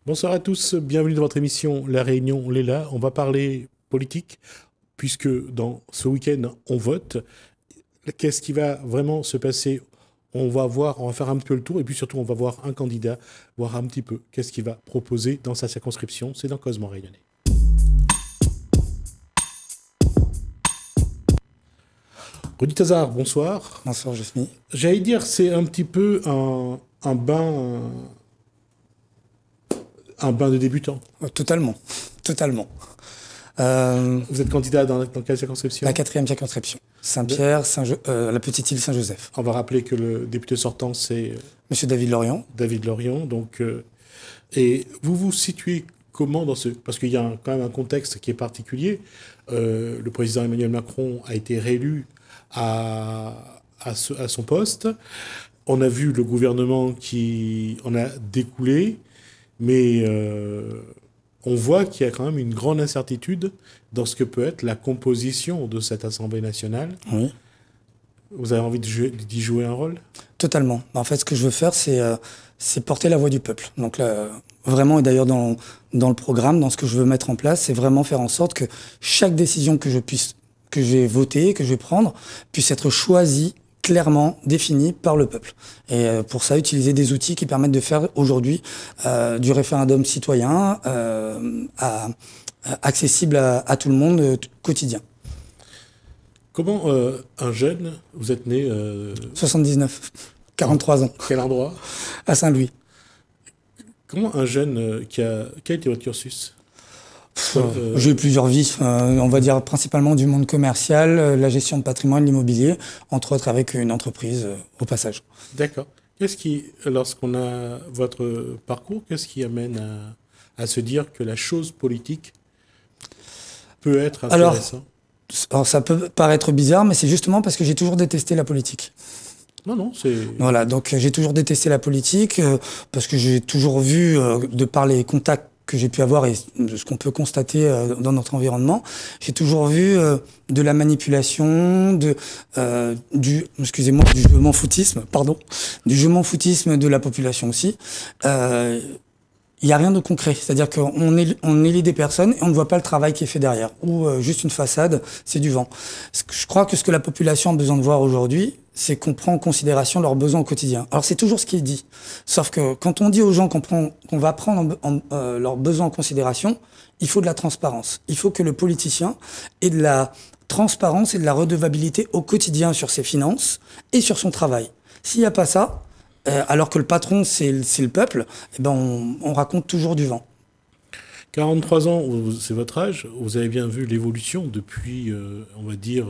Bonsoir à tous, bienvenue dans votre émission La Réunion, on est là, on va parler politique, puisque dans ce week-end, on vote. Qu'est-ce qui va vraiment se passer? On va voir, on va faire un petit peu le tour, et puis surtout, on va voir un candidat, voir un petit peu qu'est-ce qu'il va proposer dans sa circonscription. C'est dans Cosmo Rayonnais. Rudy Tazar, bonsoir. Bonsoir, Jasmine. J'allais dire, c'est un petit peu un bain de débutant. Totalement, totalement. Vous êtes candidat dans quelle circonscription? La quatrième circonscription. Saint-Pierre, la petite île Saint-Joseph. On va rappeler que le député sortant, c'est Monsieur David Lorion. David Lorion. Donc, et vous vous situez comment dans ce... Parce qu'il y a quand même un contexte qui est particulier. Le président Emmanuel Macron a été réélu à son poste. On a vu le gouvernement qui en a découlé, mais on voit qu'il y a quand même une grande incertitude dans ce que peut être la composition de cette Assemblée nationale. Oui. Vous avez envie d'y jouer un rôle? Totalement. En fait, ce que je veux faire, c'est porter la voix du peuple. Donc là, vraiment, et d'ailleurs dans le programme, dans ce que je veux mettre en place, c'est vraiment faire en sorte que chaque décision que j'ai votée, que je vais prendre, puisse être choisie clairement définie par le peuple. Et pour ça, utiliser des outils qui permettent de faire aujourd'hui du référendum citoyen accessible à tout le monde quotidien. Comment un jeune, vous êtes né 79, 43 ans. Quel endroit? À Saint-Louis. Comment un jeune quel a été votre cursus? J'ai eu plusieurs vies, on va dire principalement du monde commercial, la gestion de patrimoine, l'immobilier, entre autres avec une entreprise au passage. D'accord. Qu'est-ce qui, lorsqu'on a votre parcours, qu'est-ce qui amène à se dire que la chose politique peut être intéressante? Alors ça peut paraître bizarre, mais c'est justement parce que j'ai toujours détesté la politique. Non, c'est... Voilà, donc j'ai toujours détesté la politique, parce que j'ai toujours vu, de par les contacts que j'ai pu avoir et ce qu'on peut constater dans notre environnement, j'ai toujours vu de la manipulation, du je m'en foutisme, pardon, du je m'en foutisme de la population aussi. Il n'y a rien de concret, c'est-à-dire qu'on élit des personnes et on ne voit pas le travail qui est fait derrière, ou juste une façade, c'est du vent. Je crois que ce que la population a besoin de voir aujourd'hui, c'est qu'on prend en considération leurs besoins au quotidien. Alors c'est toujours ce qui est dit, sauf que quand on dit aux gens qu'on va prendre leurs besoins en considération, il faut de la transparence. Il faut que le politicien ait de la transparence et de la redevabilité au quotidien sur ses finances et sur son travail. S'il n'y a pas ça, alors que le patron, c'est le peuple, eh ben on raconte toujours du vent. 43 ans, c'est votre âge. Vous avez bien vu l'évolution depuis, on va dire,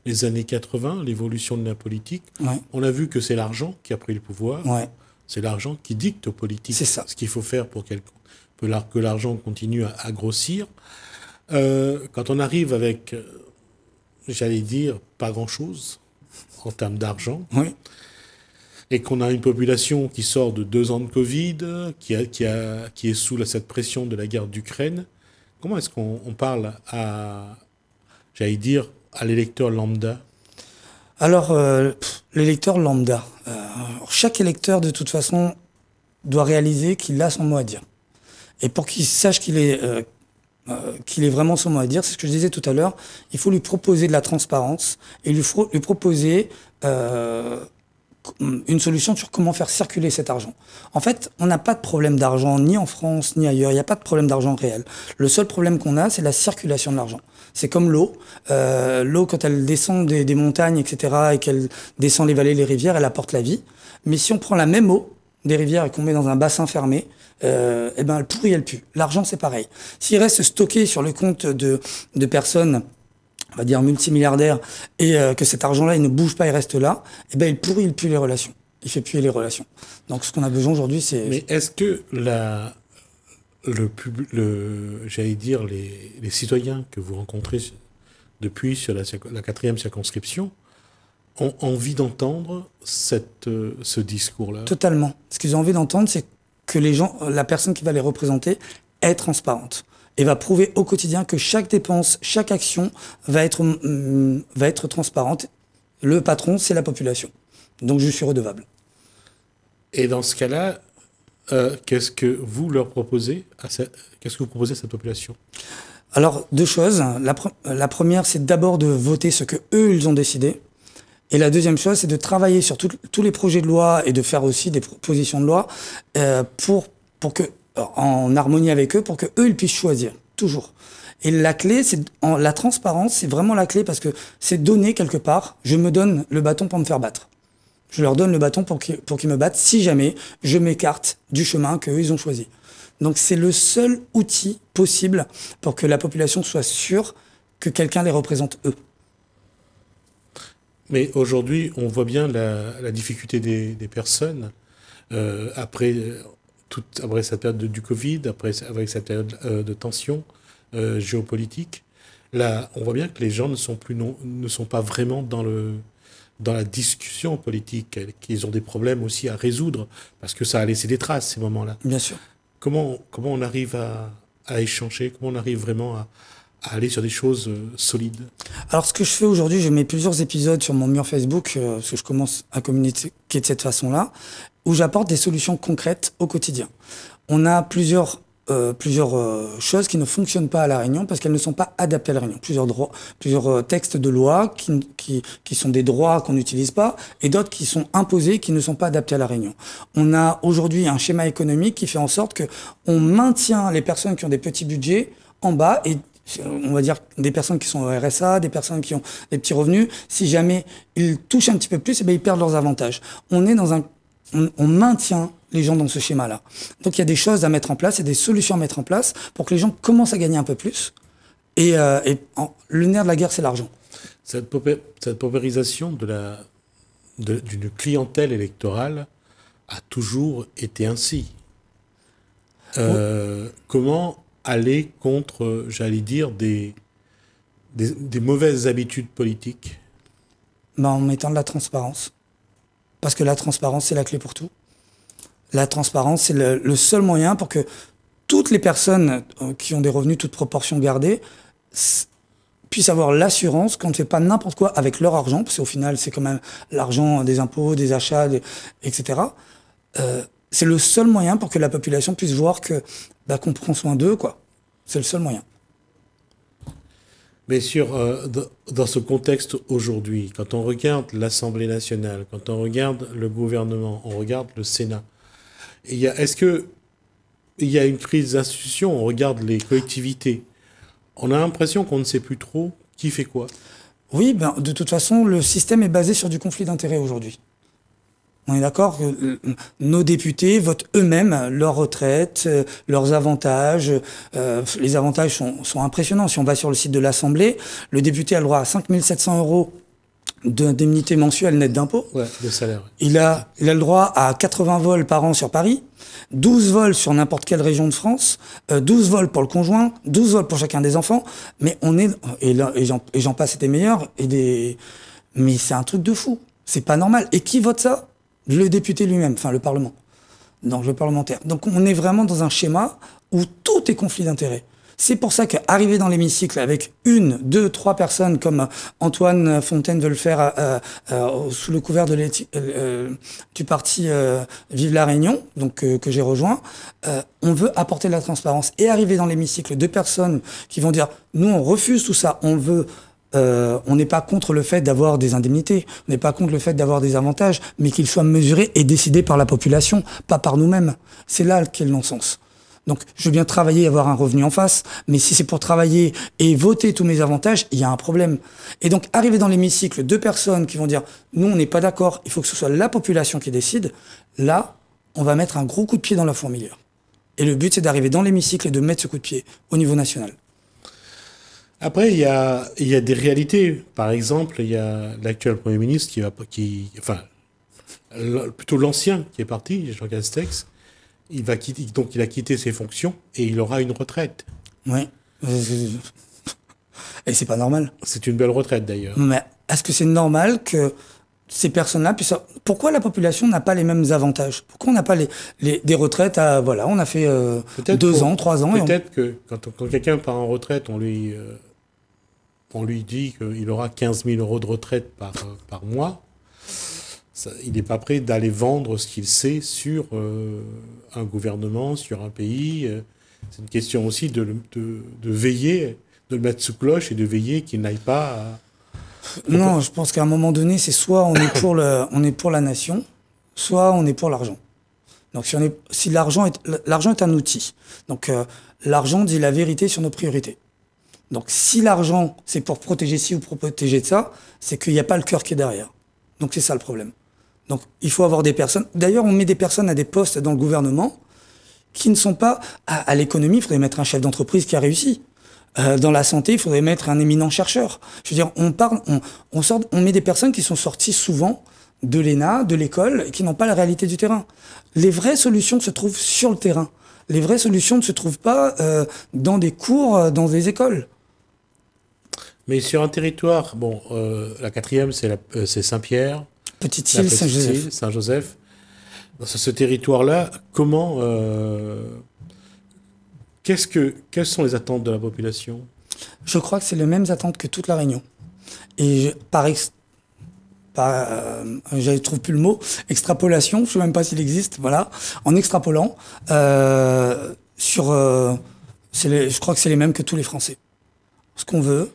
les années 80, l'évolution de la politique. Ouais. On a vu que c'est l'argent qui a pris le pouvoir. Ouais. C'est l'argent qui dicte aux politiques ce qu'il faut faire pour que l'argent continue à grossir. Quand on arrive avec, j'allais dire, pas grand-chose en termes d'argent, oui. Et qu'on a une population qui sort de 2 ans de Covid, qui est sous cette pression de la guerre d'Ukraine, comment est-ce qu'on parle j'allais dire, à l'électeur lambda? Alors, l'électeur lambda, chaque électeur, de toute façon, doit réaliser qu'il a son mot à dire. Et pour qu'il sache qu'il est vraiment son mot à dire, c'est ce que je disais tout à l'heure, il faut lui proposer de la transparence et lui proposer une solution sur comment faire circuler cet argent. En fait, on n'a pas de problème d'argent ni en France ni ailleurs, il n'y a pas de problème d'argent réel. Le seul problème qu'on a, c'est la circulation de l'argent. C'est comme l'eau. L'eau, quand elle descend des montagnes, etc., et qu'elle descend les vallées, les rivières, elle apporte la vie. Mais si on prend la même eau des rivières et qu'on met dans un bassin fermé, eh ben, elle pourrit, elle pue. L'argent, c'est pareil. S'il reste stocké sur le compte de personnes, on va dire multimilliardaires, et que cet argent-là, il ne bouge pas, il reste là, eh ben, il pourrit, il pue les relations. Il fait puer les relations. Donc, ce qu'on a besoin aujourd'hui, c'est... Mais est-ce que j'allais dire, les citoyens que vous rencontrez depuis sur la quatrième circonscription ont envie d'entendre ce discours-là? Totalement. Ce qu'ils ont envie d'entendre, c'est que la personne qui va les représenter est transparente et va prouver au quotidien que chaque dépense, chaque action va être transparente. Le patron, c'est la population. Donc je suis redevable. Et dans ce cas-là, qu'est-ce que vous leur proposez qu'est-ce que vous proposez à cette population? Alors, deux choses. La première, c'est d'abord de voter ce que eux ils ont décidé. Et la deuxième chose, c'est de travailler sur tous les projets de loi et de faire aussi des propositions de loi pour que, en harmonie avec eux, pour que eux ils puissent choisir, toujours. Et la clé, la transparence, c'est vraiment la clé parce que c'est donner quelque part. Je me donne le bâton pour me faire battre. Je leur donne le bâton pour qu'ils me battent si jamais je m'écarte du chemin qu'eux ils ont choisi. Donc c'est le seul outil possible pour que la population soit sûre que quelqu'un les représente eux. Mais aujourd'hui, on voit bien la difficulté des personnes après cette période du Covid, avec cette période de tension géopolitique. Là, on voit bien que les gens ne sont pas vraiment dans la discussion politique, qu'ils ont des problèmes aussi à résoudre, parce que ça a laissé des traces, ces moments-là. Bien sûr. Comment on arrive à échanger, comment on arrive vraiment à aller sur des choses solides? Alors, ce que je fais aujourd'hui, je mets plusieurs épisodes sur mon mur Facebook, parce que je commence à communiquer de cette façon-là, où j'apporte des solutions concrètes au quotidien. On a plusieurs choses qui ne fonctionnent pas à La Réunion parce qu'elles ne sont pas adaptées à La Réunion. Plusieurs textes de loi qui sont des droits qu'on n'utilise pas et d'autres qui sont imposés qui ne sont pas adaptés à La Réunion. On a aujourd'hui un schéma économique qui fait en sorte que on maintient les personnes qui ont des petits budgets en bas et on va dire des personnes qui sont au RSA, des personnes qui ont des petits revenus. Si jamais ils touchent un petit peu plus, eh bien, ils perdent leurs avantages. On maintient les gens dans ce schéma-là. Donc il y a des choses à mettre en place, il y a des solutions à mettre en place pour que les gens commencent à gagner un peu plus. Le nerf de la guerre, c'est l'argent. Cette paupérisation d'une clientèle électorale a toujours été ainsi. Comment aller contre, j'allais dire, des mauvaises habitudes politiques? En mettant de la transparence. Parce que la transparence, c'est la clé pour tout. La transparence, c'est le seul moyen pour que toutes les personnes qui ont des revenus, toutes proportions gardées, puissent avoir l'assurance qu'on ne fait pas n'importe quoi avec leur argent, parce qu'au final, c'est quand même l'argent des impôts, des achats, etc. C'est le seul moyen pour que la population puisse voir qu'on prend soin d'eux, quoi. C'est le seul moyen. Mais dans ce contexte aujourd'hui, quand on regarde l'Assemblée nationale, quand on regarde le gouvernement, on regarde le Sénat, est-ce qu'il y a une crise d'institution? On regarde les collectivités. On a l'impression qu'on ne sait plus trop qui fait quoi. Oui, de toute façon, le système est basé sur du conflit d'intérêts aujourd'hui. On est d'accord que nos députés votent eux-mêmes leurs retraites, leurs avantages. Les avantages sont impressionnants. Si on va sur le site de l'Assemblée, le député a le droit à 5 700 € d'indemnité mensuelle nette d'impôt. Ouais, de salaire. Il a le droit à 80 vols par an sur Paris, 12 vols sur n'importe quelle région de France, 12 vols pour le conjoint, 12 vols pour chacun des enfants. Mais j'en passe, c'était meilleur. Mais c'est un truc de fou. C'est pas normal. Et qui vote ça? Le député lui-même, enfin le Parlement, donc le parlementaire. Donc on est vraiment dans un schéma où tout est conflit d'intérêts. C'est pour ça qu'arriver dans l'hémicycle avec 1, 2, 3 personnes comme Antoine Fontaine veut le faire sous le couvert du parti Vive la Réunion, donc que j'ai rejoint, on veut apporter de la transparence. Et arriver dans l'hémicycle 2 personnes qui vont dire « nous on refuse tout ça, on n'est pas contre le fait d'avoir des indemnités, on n'est pas contre le fait d'avoir des avantages, mais qu'ils soient mesurés et décidés par la population, pas par nous-mêmes. » C'est là qu'est le non-sens. Donc, je veux bien travailler et avoir un revenu en face, mais si c'est pour travailler et voter tous mes avantages, il y a un problème. Et donc, arriver dans l'hémicycle 2 personnes qui vont dire « nous, on n'est pas d'accord, il faut que ce soit la population qui décide », là, on va mettre un gros coup de pied dans la fourmilière. Et le but, c'est d'arriver dans l'hémicycle et de mettre ce coup de pied au niveau national. Après, il y a des réalités. Par exemple, il y a l'actuel Premier ministre plutôt l'ancien qui est parti, Jean Castex. Il a quitté ses fonctions et il aura une retraite. Oui. Et c'est pas normal. C'est une belle retraite d'ailleurs. Mais est-ce que c'est normal que ces personnes-là puissent... Pourquoi la population n'a pas les mêmes avantages? Pourquoi on n'a pas des retraites à... Voilà, on a fait 2 ans, 3 ans... Peut-être que quand quelqu'un part en retraite, on lui dit qu'il aura 15 000 € de retraite par mois. il n'est pas prêt d'aller vendre ce qu'il sait sur un gouvernement, sur un pays. C'est une question aussi de veiller, de le mettre sous cloche et de veiller qu'il n'aille pas à... Non, je pense qu'à un moment donné, c'est soit on est pour la nation, soit on est pour l'argent. Donc si l'argent est un outil. Donc l'argent dit la vérité sur nos priorités. Donc si l'argent c'est pour protéger ci ou pour protéger de ça, c'est qu'il n'y a pas le cœur qui est derrière. Donc c'est ça le problème. Donc il faut avoir des personnes. D'ailleurs, on met des personnes à des postes dans le gouvernement qui ne sont pas à l'économie. Il faudrait mettre un chef d'entreprise qui a réussi. Dans la santé, il faudrait mettre un éminent chercheur. Je veux dire, on met des personnes qui sont sorties souvent de l'ENA, de l'école, et qui n'ont pas la réalité du terrain. Les vraies solutions se trouvent sur le terrain. Les vraies solutions ne se trouvent pas dans des cours, dans des écoles. Mais sur un territoire, bon, la 4e, c'est Saint-Pierre. Petite-Île, Saint-Joseph. Saint-Joseph. Dans ce territoire-là, comment... quelles sont les attentes de la population? Je crois que c'est les mêmes attentes que toute la Réunion. Et je trouve plus le mot, extrapolation, je ne sais même pas s'il existe, voilà, en extrapolant, je crois que c'est les mêmes que tous les Français. Ce qu'on veut,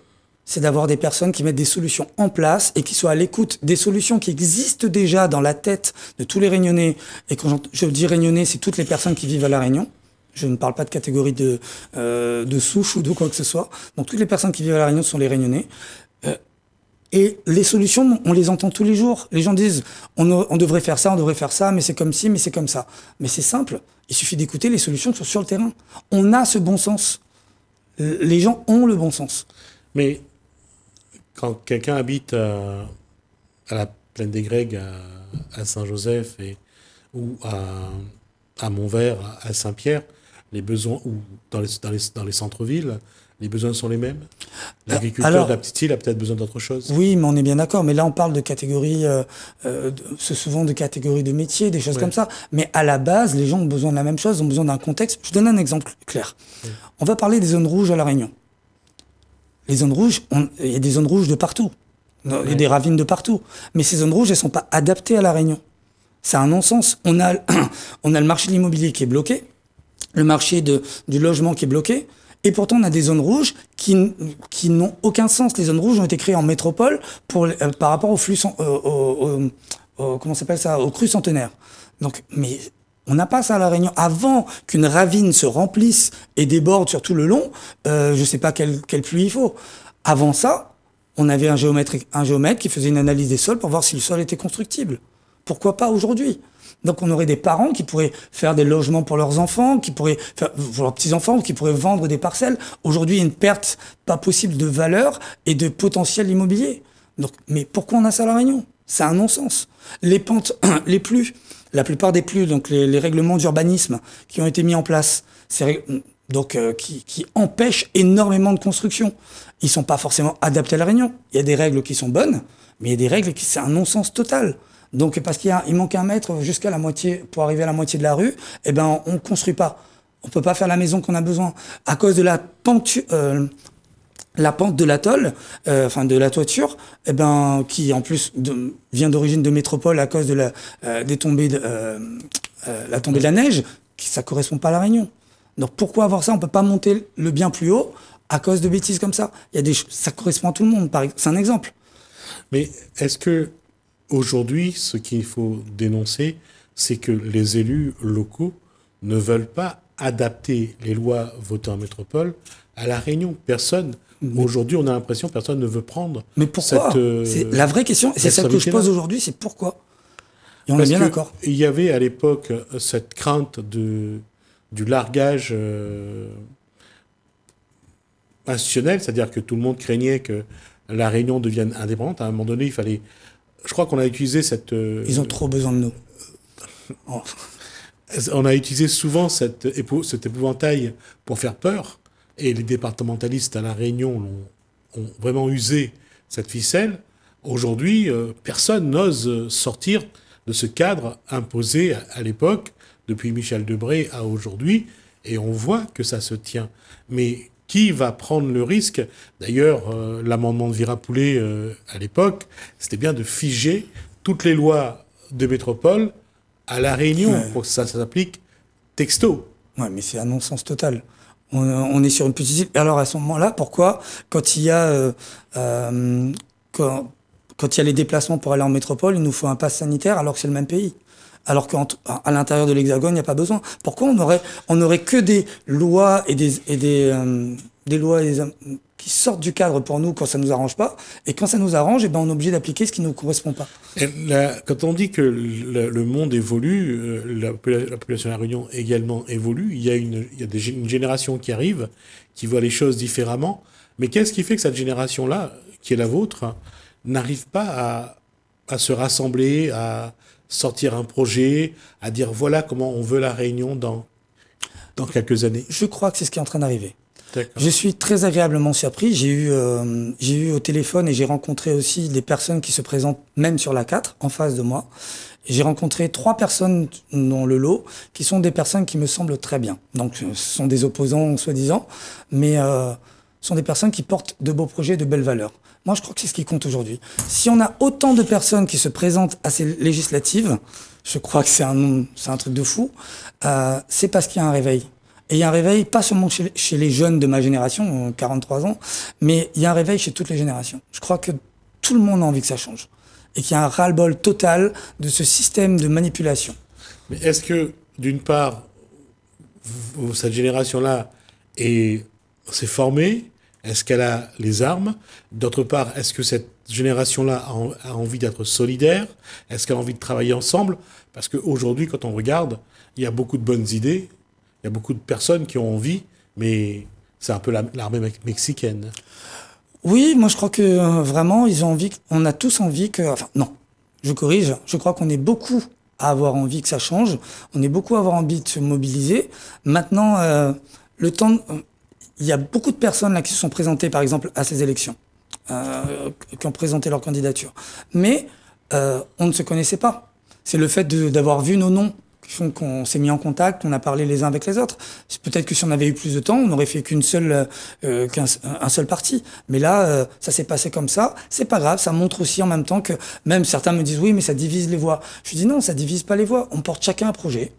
c'est d'avoir des personnes qui mettent des solutions en place et qui soient à l'écoute des solutions qui existent déjà dans la tête de tous les Réunionnais. Et quand je dis Réunionnais, c'est toutes les personnes qui vivent à La Réunion. Je ne parle pas de catégorie de souche ou de quoi que ce soit. Donc toutes les personnes qui vivent à La Réunion sont les Réunionnais. Et les solutions, on les entend tous les jours. Les gens disent, on devrait faire ça, mais c'est comme ci, mais c'est comme ça. Mais c'est simple. Il suffit d'écouter les solutions qui sont sur le terrain. On a ce bon sens. Les gens ont le bon sens. Mais quand quelqu'un habite à la Plaine des Grègues, à Saint-Joseph ou à Montvert, à Saint-Pierre, les besoins, ou dans les centres-villes, les besoins sont les mêmes. L'agriculteur de la petite île a peut-être besoin d'autre chose. Oui, mais on est bien d'accord. Mais là, on parle de catégories, c'est souvent de catégories de métiers, des choses comme ça. Mais à la base, les gens ont besoin de la même chose, ont besoin d'un contexte. Je donne un exemple clair. Oui. On va parler des zones rouges à La Réunion. Les zones rouges, il y a des zones rouges de partout. Il y a des ravines de partout. Mais ces zones rouges, elles sont pas adaptées à La Réunion. C'est un non-sens. On a le marché de l'immobilier qui est bloqué, le marché du logement qui est bloqué, et pourtant on a des zones rouges qui n'ont aucun sens. Les zones rouges ont été créées en métropole par rapport au flux, comment s'appelle ça, au cru centenaire. Donc, mais on n'a pas ça à La Réunion. Avant qu'une ravine se remplisse et déborde sur tout le long, je sais pas quelle pluie il faut. Avant ça, on avait un géomètre qui faisait une analyse des sols pour voir si le sol était constructible. Pourquoi pas aujourd'hui? Donc on aurait des parents qui pourraient faire des logements pour leurs enfants, qui pourraient faire pour leurs petits-enfants, qui pourraient vendre des parcelles. Aujourd'hui, il y a une perte pas possible de valeur et de potentiel immobilier. Donc, mais pourquoi on a ça à La Réunion? C'est un non-sens. Les pentes, les pluies, la plupart des pluies, donc les règlements d'urbanisme qui ont été mis en place, qui empêchent énormément de construction. Ils sont pas forcément adaptés à La Réunion. Il y a des règles qui sont bonnes, mais il y a des règles qui c'est un non-sens total. Donc parce il manque 1 mètre jusqu'à la moitié pour arriver à la moitié de la rue, eh ben on construit pas. On peut pas faire la maison qu'on a besoin à cause de la pente de l'atoll, de la toiture, eh ben qui en plus vient d'origine de métropole à cause de la tombée de la neige, ça correspond pas à La Réunion. Donc pourquoi avoir ça? On peut pas monter le bien plus haut à cause de bêtises comme ça. Ça correspond à tout le monde. C'est un exemple. Mais est-ce que aujourd'hui, ce qu'il faut dénoncer, c'est que les élus locaux ne veulent pas adapter les lois votées en métropole à La Réunion. Aujourd'hui, on a l'impression que personne ne veut prendre. Mais pourquoi c'est la vraie question, c'est celle que je pose aujourd'hui, c'est pourquoi? Et on est bien d'accord. Il y avait à l'époque cette crainte du largage institutionnel, c'est-à-dire que tout le monde craignait que La Réunion devienne indépendante. À un moment donné, il fallait... Je crois qu'on a utilisé cette... Ils ont trop besoin de nous. Oh. On a utilisé souvent cet épouvantail pour faire peur, et les départementalistes à La Réunion ont vraiment usé cette ficelle. Aujourd'hui, personne n'ose sortir de ce cadre imposé à l'époque, depuis Michel Debré à aujourd'hui, et on voit que ça se tient. Mais qui va prendre le risque? D'ailleurs, l'amendement de Virapoulet à l'époque, c'était bien de figer toutes les lois de métropole à La Réunion Ouais. pour que ça s'applique texto. Ouais, mais c'est un non-sens total. On est sur une petite île. Alors à ce moment-là, pourquoi, quand il y a quand il y a les déplacements pour aller en métropole, il nous faut un pass sanitaire alors que c'est le même pays? Alors qu'à l'intérieur de l'Hexagone, il n'y a pas besoin. Pourquoi on aurait que des lois et des lois qui sortent du cadre pour nous quand ça nous arrange pas, et quand ça nous arrange, eh ben on est obligé d'appliquer ce qui nous correspond pas. Quand on dit que le monde évolue, la population de La Réunion également évolue, il y a une génération qui arrive, qui voit les choses différemment. Mais qu'est-ce qui fait que cette génération-là, qui est la vôtre, n'arrive pas à se rassembler, à sortir un projet, à dire voilà comment on veut La Réunion dans quelques années? Je crois que c'est ce qui est en train d'arriver. D'accord. Je suis très agréablement surpris. J'ai eu au téléphone et j'ai rencontré aussi des personnes qui se présentent même sur la 4 en face de moi. J'ai rencontré 3 personnes dans le lot qui sont des personnes qui me semblent très bien. Donc ce sont des opposants soi-disant, mais ce sont des personnes qui portent de beaux projets, de belles valeurs. Moi, je crois que c'est ce qui compte aujourd'hui. Si on a autant de personnes qui se présentent à ces législatives, je crois que c'est un truc de fou, c'est parce qu'il y a un réveil. Et il y a un réveil, pas seulement chez les jeunes de ma génération, 43 ans, mais il y a un réveil chez toutes les générations. Je crois que tout le monde a envie que ça change. Et qu'il y a un ras-le-bol total de ce système de manipulation. Mais est-ce que, d'une part, cette génération-là s'est formée? Est-ce qu'elle a les armes? D'autre part, est-ce que cette génération-là a envie d'être solidaire? Est-ce qu'elle a envie de travailler ensemble? Parce qu'aujourd'hui, quand on regarde, il y a beaucoup de bonnes idées. Il y a beaucoup de personnes qui ont envie, mais c'est un peu l'armée mexicaine. Oui, moi je crois que vraiment, ils ont envie, on a tous envie que... Enfin, non, je corrige, je crois qu'on est beaucoup à avoir envie que ça change, on est beaucoup à avoir envie de se mobiliser. Maintenant, le temps... il y a beaucoup de personnes là qui se sont présentées, par exemple, à ces élections, qui ont présenté leur candidature. Mais on ne se connaissait pas. C'est le fait d'avoir vu nos noms qui font qu'on s'est mis en contact, on a parlé les uns avec les autres. Peut-être que si on avait eu plus de temps, on n'aurait fait qu'un seul parti. Mais là, ça s'est passé comme ça. C'est pas grave, ça montre aussi en même temps que même certains me disent oui, mais ça divise les voix. Je dis non, ça divise pas les voix. On porte chacun un projet.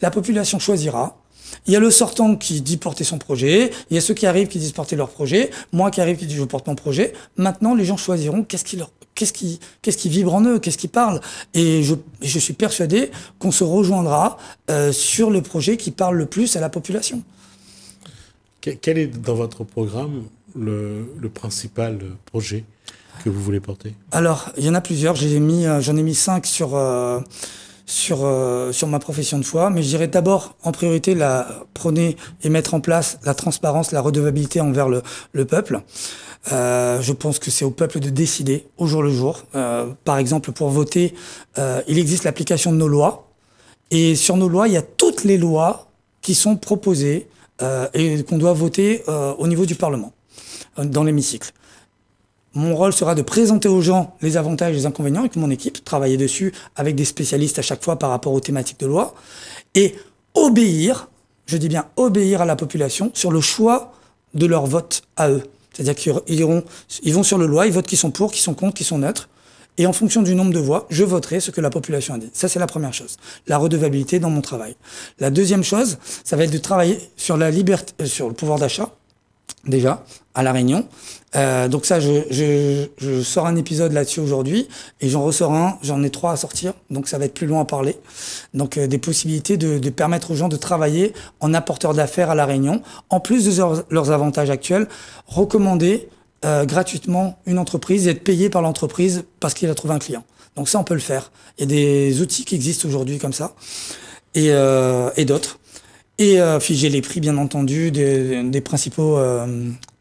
La population choisira. Il y a le sortant qui dit porter son projet, il y a ceux qui arrivent qui disent porter leur projet, moi qui arrive qui dis je porte mon projet. Maintenant, les gens choisiront qu'est-ce qui vibre en eux, qu'est-ce qui parle. Et je suis persuadé qu'on se rejoindra sur le projet qui parle le plus à la population. Quel est dans votre programme le principal projet que vous voulez porter? Alors, il y en a plusieurs. J'en ai mis 5 sur ma profession de foi, mais je dirais d'abord, en priorité, prôner et mettre en place la transparence, la redevabilité envers le peuple. Je pense que c'est au peuple de décider au jour le jour. Par exemple, pour voter, il existe l'application de nos lois, et sur nos lois, il y a toutes les lois qui sont proposées et qu'on doit voter au niveau du Parlement, dans l'hémicycle. Mon rôle sera de présenter aux gens les avantages et les inconvénients avec mon équipe, travailler dessus avec des spécialistes à chaque fois par rapport aux thématiques de loi, et obéir, je dis bien obéir à la population sur le choix de leur vote à eux. C'est-à-dire qu'ils vont sur le loi, ils votent qui sont pour, qui sont contre, qui sont neutres, et en fonction du nombre de voix, je voterai ce que la population a dit. Ça, c'est la première chose. La redevabilité dans mon travail. La deuxième chose, ça va être de travailler sur la liberté, sur le pouvoir d'achat, déjà, à La Réunion. Donc ça, je sors un épisode là-dessus aujourd'hui, et j'en ressors un, j'en ai 3 à sortir, donc ça va être plus long à parler. Donc des possibilités de permettre aux gens de travailler en apporteur d'affaires à La Réunion, en plus de leurs avantages actuels, recommander gratuitement une entreprise et être payé par l'entreprise parce qu'il a trouvé un client. Donc ça, on peut le faire. Il y a des outils qui existent aujourd'hui comme ça, et d'autres. Et figer les prix, bien entendu, des principaux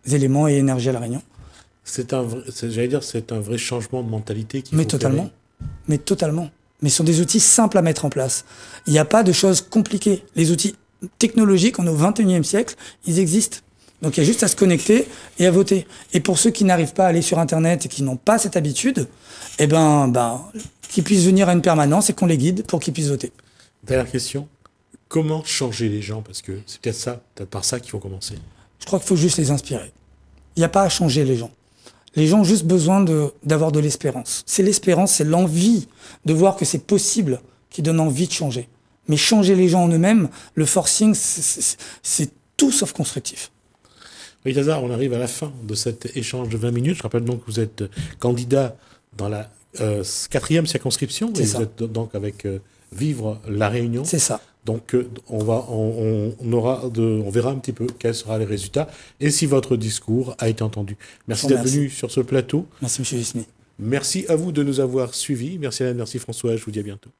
éléments et énergies à La Réunion. J'allais dire, c'est un vrai changement de mentalité qui Mais totalement. Mais totalement. Mais ce sont des outils simples à mettre en place. Il n'y a pas de choses compliquées. Les outils technologiques, on est au XXIe siècle, ils existent. Donc il y a juste à se connecter et à voter. Et pour ceux qui n'arrivent pas à aller sur Internet et qui n'ont pas cette habitude, eh qu'ils puissent venir à une permanence et qu'on les guide pour qu'ils puissent voter. Dernière question. Comment changer les gens? Parce que c'est peut-être par ça qu'il faut commencer. Je crois qu'il faut juste les inspirer. Il n'y a pas à changer les gens. Les gens ont juste besoin d'avoir de l'espérance. C'est l'espérance, c'est l'envie de voir que c'est possible qui donne envie de changer. Mais changer les gens en eux-mêmes, le forcing, c'est tout sauf constructif. Oui, Lazare, on arrive à la fin de cet échange de 20 minutes. Je rappelle donc que vous êtes candidat dans la 4e circonscription. Et vous êtes donc avec Vivre la Réunion. C'est ça. Donc on verra un petit peu quels seront les résultats et si votre discours a été entendu. Merci d'être venu sur ce plateau. Merci, M. Gismi. Merci à vous de nous avoir suivis. Merci Alain, merci François. Je vous dis à bientôt.